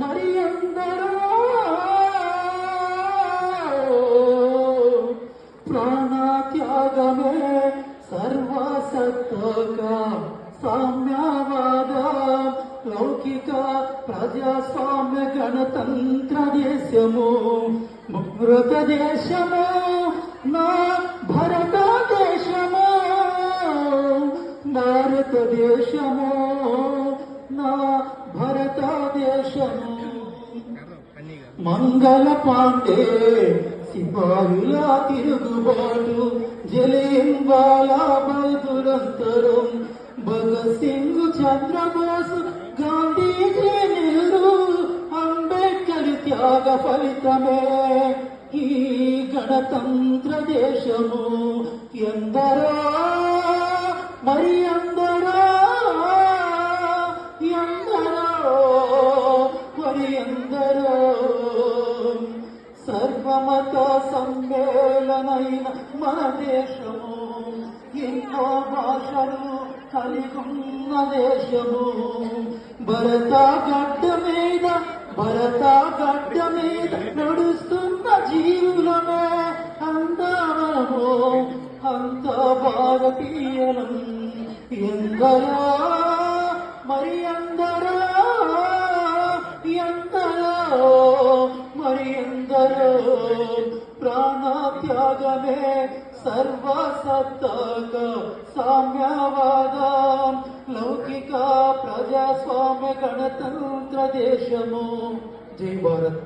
మరి ఎందరో ప్రాణత్యాగమే సర్వసత్తక సామ్యవాద లౌకిక ప్రజాస్వామ్య గణతంత్ర దేశము మృతదేశము నా భారతదేశము భారతదేశము నా భారతదేశము మంగళ పాండే సిపాయిల తిరుగుబాటు జలియన్ వాలా దురంతరం భగత్ సింగ్ చంద్రబోస్ గాంధీజీ నెహ్రూ అంబేద్కర్ త్యాగ ఫలితమే ఈ గణతంత్ర దేశము ఎందరో మరి ఎందరో ఎందరో మరి ఎందరో సర్వమత సమ్మేళనైన మన దేశము ఎన్నో భాషలు కలిగున్న దేశము భరత గడ్డ మీద నడుస్తున్న జీవులమే అందరము అంత భారతీయులం ఎందరో మరి ఎందరో ఎందరో మరి ఎందరో ప్రాణత్యాగమే సర్వసత్తక సామ్యవాద లౌకిక ప్రజాస్వామ్య గణతంత్ర దేశము జై భారత్.